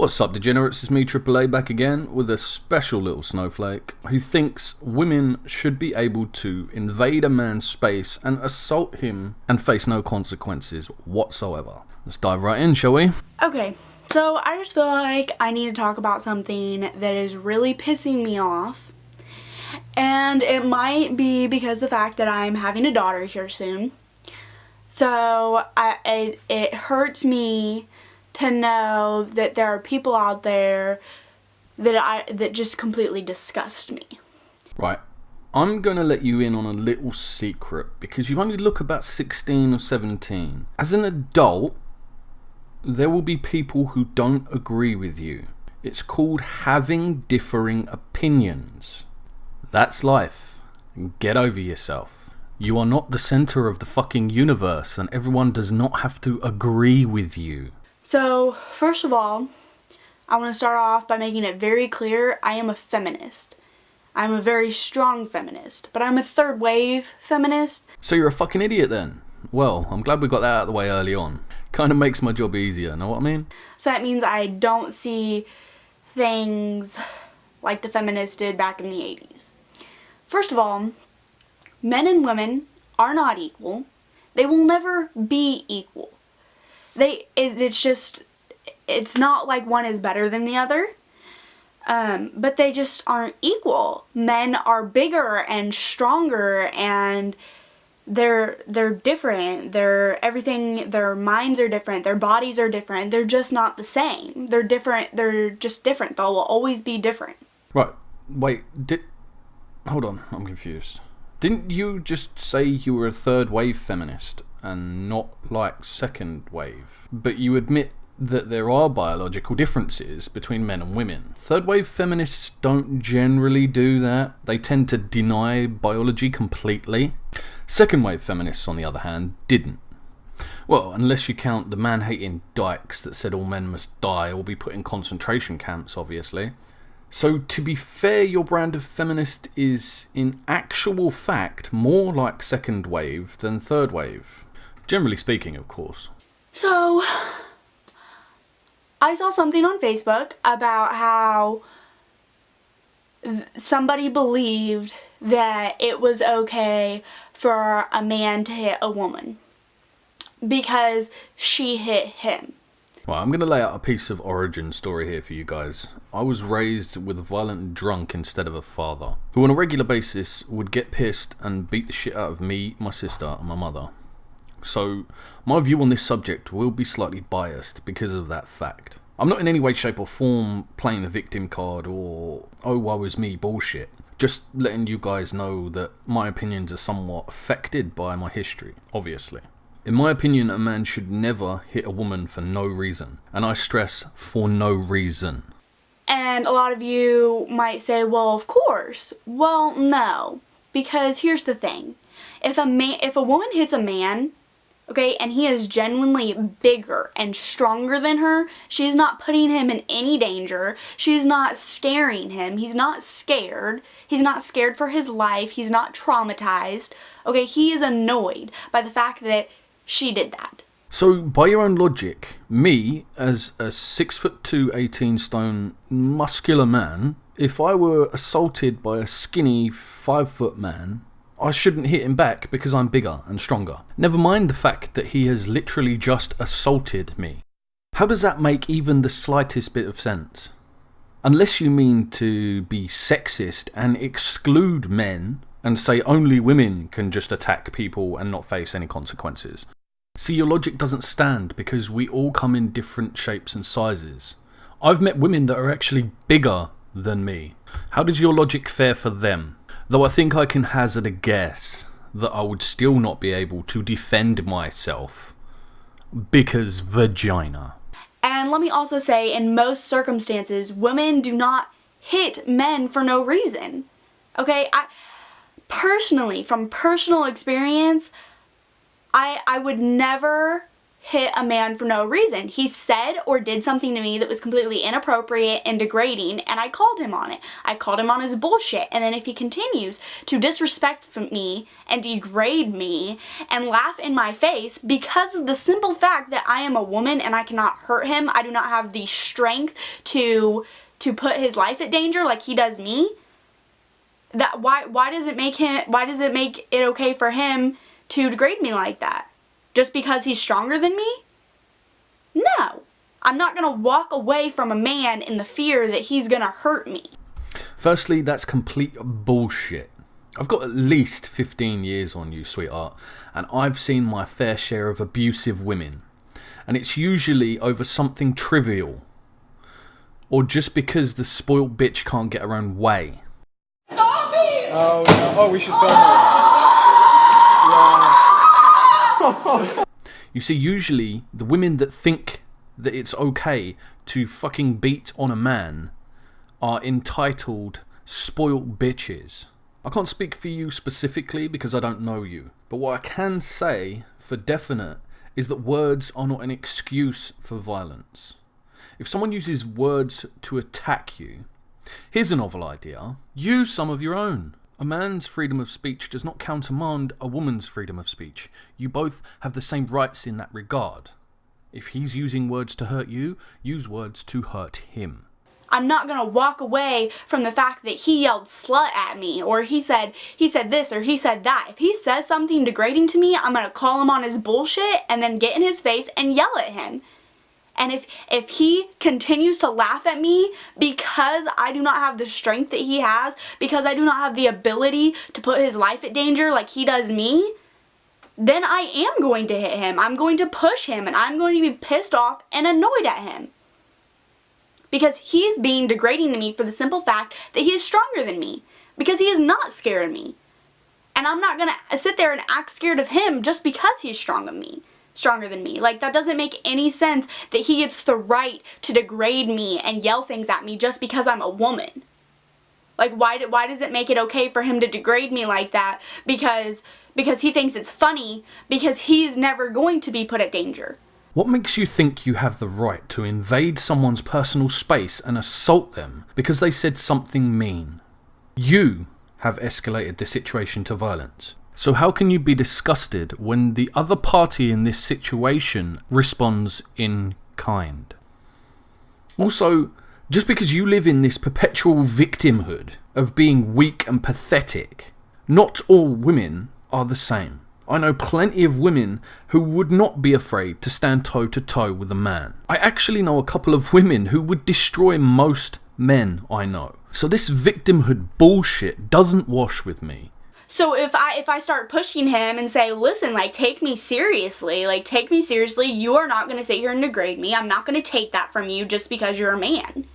What's up, degenerates? It's me, AAA, back again with a special little snowflake who thinks women should be able to invade a man's space and assault him and face no consequences whatsoever. Let's dive right in, shall we? Okay, so I just feel like I need to talk about something that is really pissing me off. And it might be because of the fact that I'm having a daughter here soon. So it hurts me to know that there are people out there that just completely disgust me. Right. I'm going to let you in on a little secret because you only look about 16 or 17. As an adult, there will be people who don't agree with you. It's called having differing opinions. That's life. Get over yourself. You are not the center of the fucking universe, and everyone does not have to agree with you. So, first of all, I want to start off by making it very clear I am a feminist. I'm a very strong feminist, but I'm a third wave feminist. So you're a fucking idiot then? Well, I'm glad we got that out of the way early on. Kind of makes my job easier, know what I mean? So that means I don't see things like the feminists did back in the 80s. First of all, men and women are not equal. They will never be equal. It's not like one is better than the other, but they just aren't equal. Men are bigger and stronger, and they're different. Their minds are different. Their bodies are different. They're just not the same. They're different. They're just different. They will always be different. Right. Wait. Hold on. I'm confused. Didn't you just say you were a third wave feminist and not like second wave? But you admit that there are biological differences between men and women. Third wave feminists don't generally do that. They tend to deny biology completely. Second wave feminists, on the other hand, didn't. Well, unless you count the man-hating dykes that said all men must die or be put in concentration camps, obviously. So, to be fair, your brand of feminist is, in actual fact, more like second wave than third wave. Generally speaking, of course. So, I saw something on Facebook about how somebody believed that it was okay for a man to hit a woman because she hit him. Well, I'm going to lay out a piece of origin story here for you guys. I was raised with a violent drunk instead of a father, who on a regular basis would get pissed and beat the shit out of me, my sister, and my mother. So, my view on this subject will be slightly biased because of that fact. I'm not in any way, shape or form playing the victim card or oh woe is me bullshit. Just letting you guys know that my opinions are somewhat affected by my history, obviously. In my opinion, a man should never hit a woman for no reason. And I stress, for no reason. And a lot of you might say, well, of course. Well, no. Because here's the thing. If a woman hits a man, okay, and he is genuinely bigger and stronger than her, she's not putting him in any danger. She's not scaring him. He's not scared. He's not scared for his life. He's not traumatized. Okay, he is annoyed by the fact that she did that. So, by your own logic, me, as a 6'2", 18 stone muscular man, if I were assaulted by a skinny 5 man, I shouldn't hit him back because I'm bigger and stronger. Never mind the fact that he has literally just assaulted me. How does that make even the slightest bit of sense? Unless you mean to be sexist and exclude men and say only women can just attack people and not face any consequences. See, your logic doesn't stand because we all come in different shapes and sizes. I've met women that are actually bigger than me. How does your logic fare for them? Though I think I can hazard a guess that I would still not be able to defend myself because vagina. And let me also say, in most circumstances, women do not hit men for no reason. Okay, Personally, from personal experience, I would never hit a man for no reason. He said or did something to me that was completely inappropriate and degrading, and I called him on it. I called him on his bullshit. And then if he continues to disrespect me and degrade me and laugh in my face because of the simple fact that I am a woman and I cannot hurt him, I do not have the strength to put his life at danger like he does me, that why does it make it okay for him to degrade me like that? Just because he's stronger than me? No. I'm not going to walk away from a man in the fear that he's going to hurt me. Firstly, that's complete bullshit. I've got at least 15 years on you, sweetheart, and I've seen my fair share of abusive women. And it's usually over something trivial, or just because the spoiled bitch can't get her own way. Stop it! Oh, no. Oh, we should film it. You see, usually the women that think that it's okay to fucking beat on a man are entitled, spoiled bitches. I can't speak for you specifically because I don't know you, but what I can say for definite is that words are not an excuse for violence. If someone uses words to attack you, here's a novel idea: use some of your own. A man's freedom of speech does not countermand a woman's freedom of speech. You both have the same rights in that regard. If he's using words to hurt you, use words to hurt him. I'm not going to walk away from the fact that he yelled slut at me, or he said this, or he said that. If he says something degrading to me, I'm going to call him on his bullshit and then get in his face and yell at him. And if he continues to laugh at me because I do not have the strength that he has, because I do not have the ability to put his life at danger like he does me, then I am going to hit him. I'm going to push him, and I'm going to be pissed off and annoyed at him. Because he's being degrading to me for the simple fact that he is stronger than me. Because he is not scared of me. And I'm not going to sit there and act scared of him just because he's stronger than me. Like, that doesn't make any sense that he gets the right to degrade me and yell things at me just because I'm a woman. Like, why does it make it okay for him to degrade me like that? Because he thinks it's funny, because he's never going to be put at danger. What makes you think you have the right to invade someone's personal space and assault them because they said something mean? You have escalated the situation to violence. So how can you be disgusted when the other party in this situation responds in kind? Also, just because you live in this perpetual victimhood of being weak and pathetic, not all women are the same. I know plenty of women who would not be afraid to stand toe to toe with a man. I actually know a couple of women who would destroy most men I know. So this victimhood bullshit doesn't wash with me. So if I start pushing him and say, listen, like, take me seriously, you are not going to sit here and degrade me. I'm not going to take that from you just because you're a man.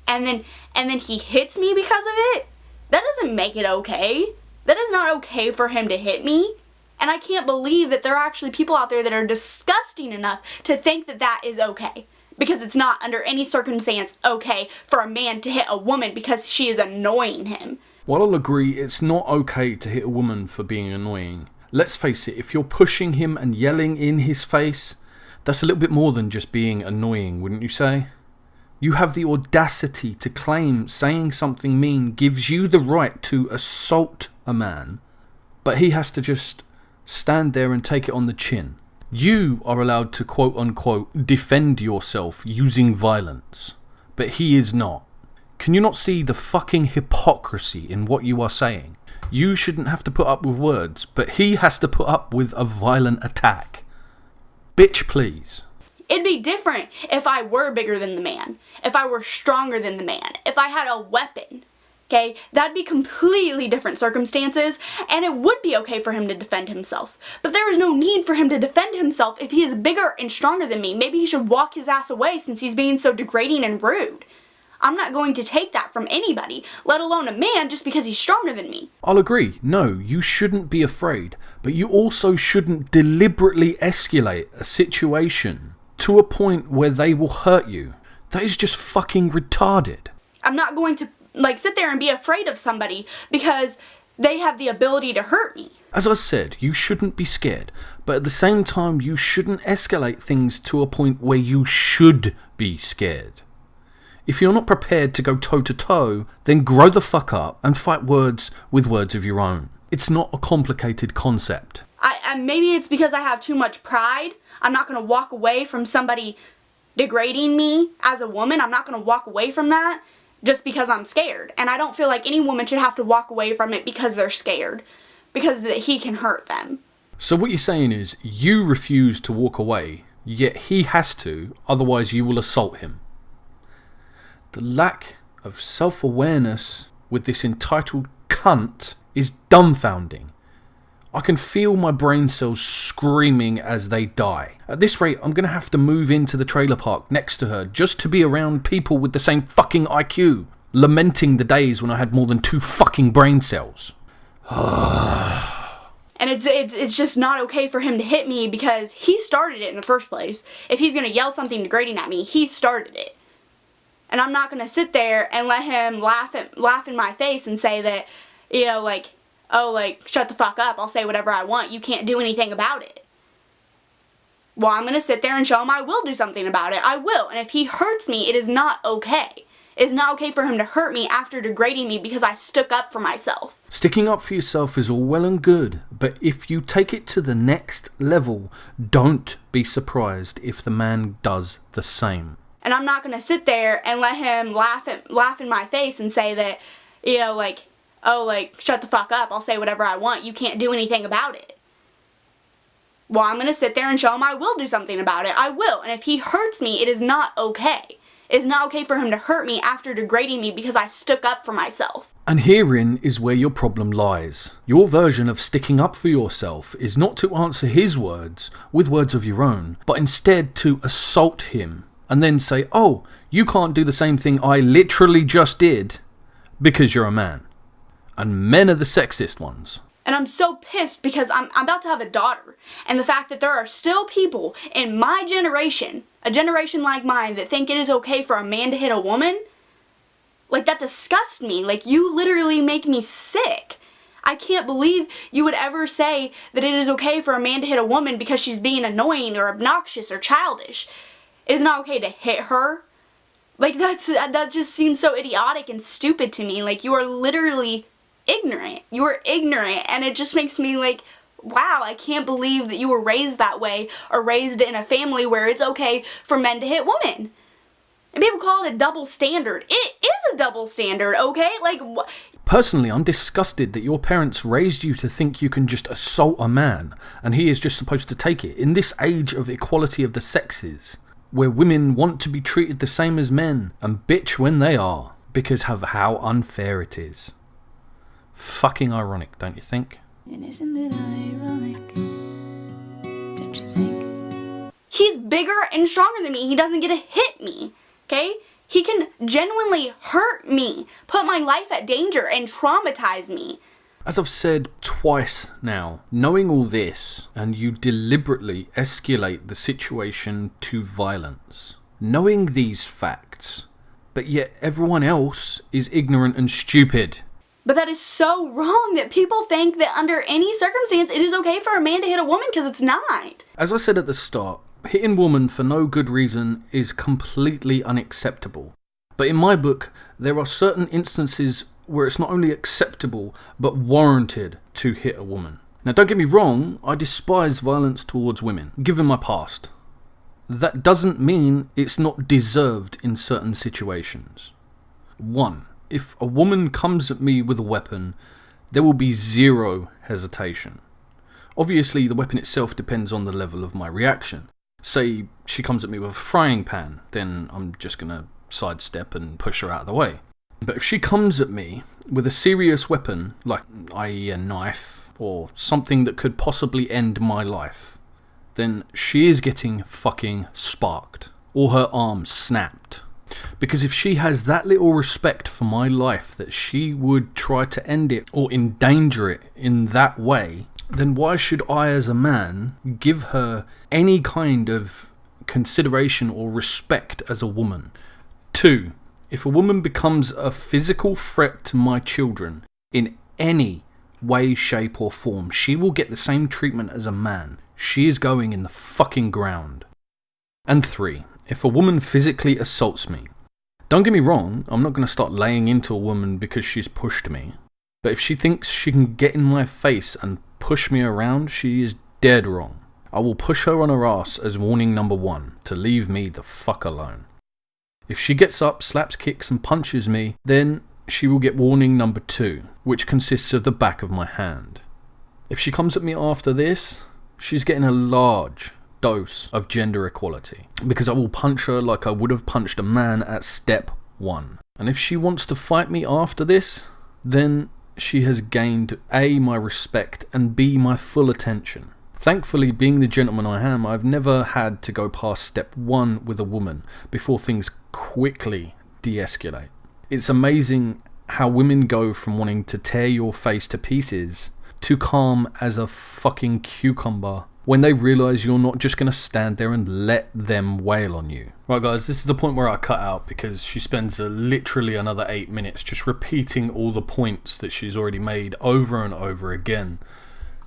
And then he hits me because of it? That doesn't make it okay. That is not okay for him to hit me. And I can't believe that there are actually people out there that are disgusting enough to think that that is okay. Because it's not under any circumstance okay for a man to hit a woman because she is annoying him. While I'll agree it's not okay to hit a woman for being annoying, let's face it, if you're pushing him and yelling in his face, that's a little bit more than just being annoying, wouldn't you say? You have the audacity to claim saying something mean gives you the right to assault a man, but he has to just stand there and take it on the chin. You are allowed to quote unquote defend yourself using violence, but he is not. Can you not see the fucking hypocrisy in what you are saying? You shouldn't have to put up with words, but he has to put up with a violent attack. Bitch, please. It'd be different if I were bigger than the man, if I were stronger than the man, if I had a weapon. Okay, that'd be completely different circumstances, and it would be okay for him to defend himself. But there is no need for him to defend himself if he is bigger and stronger than me. Maybe he should walk his ass away since he's being so degrading and rude. I'm not going to take that from anybody, let alone a man, just because he's stronger than me. I'll agree. No, you shouldn't be afraid, but you also shouldn't deliberately escalate a situation to a point where they will hurt you. That is just fucking retarded. I'm not going to sit there and be afraid of somebody because they have the ability to hurt me. As I said, you shouldn't be scared, but at the same time, you shouldn't escalate things to a point where you should be scared. If you're not prepared to go toe-to-toe, then grow the fuck up and fight words with words of your own. It's not a complicated concept. Maybe it's because I have too much pride. I'm not going to walk away from somebody degrading me as a woman. I'm not going to walk away from that just because I'm scared. And I don't feel like any woman should have to walk away from it because they're scared. Because that he can hurt them. So what you're saying is, you refuse to walk away, yet he has to, otherwise you will assault him. The lack of self-awareness with this entitled cunt is dumbfounding. I can feel my brain cells screaming as they die. At this rate, I'm going to have to move into the trailer park next to her just to be around people with the same fucking IQ, lamenting the days when I had more than 2 fucking brain cells. And it's just not okay for him to hit me because he started it in the first place. If he's going to yell something degrading at me, he started it. And I'm not going to sit there and let him laugh in my face and say that, you know, like, oh, like, shut the fuck up, I'll say whatever I want, you can't do anything about it. Well, I'm going to sit there and show him I will do something about it. I will. And if he hurts me, it is not okay. It is not okay for him to hurt me after degrading me because I stuck up for myself. Sticking up for yourself is all well and good, but if you take it to the next level, don't be surprised if the man does the same. And I'm not going to sit there and let him laugh in my face and say that, you know, like, oh, like, shut the fuck up, I'll say whatever I want, you can't do anything about it. Well, I'm going to sit there and show him I will do something about it. I will. And if he hurts me, it is not okay. It is not okay for him to hurt me after degrading me because I stuck up for myself. And herein is where your problem lies. Your version of sticking up for yourself is not to answer his words with words of your own, but instead to assault him and then say, oh, you can't do the same thing I literally just did because you're a man. And men are the sexist ones. And I'm so pissed because I'm about to have a daughter. And the fact that there are still people in my generation, a generation like mine, that think it is okay for a man to hit a woman, like, that disgusts me. Like, you literally make me sick. I can't believe you would ever say that it is okay for a man to hit a woman because she's being annoying or obnoxious or childish. It is not okay to hit her. Like, that just seems so idiotic and stupid to me. Like, you are literally ignorant. You are ignorant, and it just makes me like, wow, I can't believe that you were raised that way or raised in a family where it's okay for men to hit women. And people call it a double standard. It is a double standard, okay? Like, Personally, I'm disgusted that your parents raised you to think you can just assault a man and he is just supposed to take it. In this age of equality of the sexes, where women want to be treated the same as men and bitch when they are because of how unfair it is. Fucking ironic, don't you think? And isn't it ironic? Don't you think? He's bigger and stronger than me. He doesn't get to hit me, okay? He can genuinely hurt me, put my life at danger, and traumatize me. As I've said twice now, knowing all this, and you deliberately escalate the situation to violence, knowing these facts, but yet everyone else is ignorant and stupid. But that is so wrong that people think that under any circumstance it is okay for a man to hit a woman, because it's not. As I said at the start, hitting women for no good reason is completely unacceptable. But in my book, there are certain instances where it's not only acceptable, but warranted to hit a woman. Now don't get me wrong, I despise violence towards women, given my past. That doesn't mean it's not deserved in certain situations. 1. If a woman comes at me with a weapon, there will be zero hesitation. Obviously, the weapon itself depends on the level of my reaction. Say she comes at me with a frying pan, then I'm just going to sidestep and push her out of the way. But if she comes at me with a serious weapon, like i.e. a knife or something that could possibly end my life, then she is getting fucking sparked, or her arm snapped. Because if she has that little respect for my life that she would try to end it or endanger it in that way, then why should I as a man give her any kind of consideration or respect as a woman? 2. If a woman becomes a physical threat to my children in any way, shape or form. She will get the same treatment as a man. She is going in the fucking ground. And 3, if a woman physically assaults me, don't get me wrong, I'm not going to start laying into a woman because she's pushed me. But if she thinks she can get in my face and push me around, she is dead wrong. I will push her on her ass as warning number 1, to leave me the fuck alone. If she gets up, slaps, kicks and punches me, then she will get warning number 2, which consists of the back of my hand. If she comes at me after this, she's getting a large dose of gender equality, because I will punch her like I would have punched a man at step 1. And if she wants to fight me after this, then she has gained A, my respect, and B, my full attention. Thankfully, being the gentleman I am, I've never had to go past step 1 with a woman before things quickly de-escalate. It's amazing how women go from wanting to tear your face to pieces to calm as a fucking cucumber when they realise you're not just going to stand there and let them wail on you. Right guys, this is the point where I cut out because she spends literally another 8 minutes just repeating all the points that she's already made over and over again.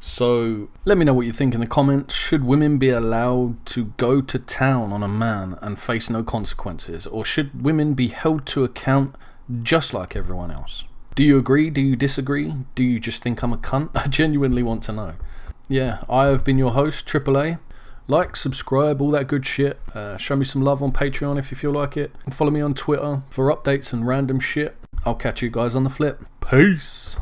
So let me know what you think in the comments. Should women be allowed to go to town on a man and face no consequences? Or should women be held to account just like everyone else? Do you agree? Do you disagree? Do you just think I'm a cunt? I genuinely want to know. Yeah, I have been your host, AAA. Like, subscribe, all that good shit. Show me some love on Patreon if you feel like it. And follow me on Twitter for updates and random shit. I'll catch you guys on the flip. Peace.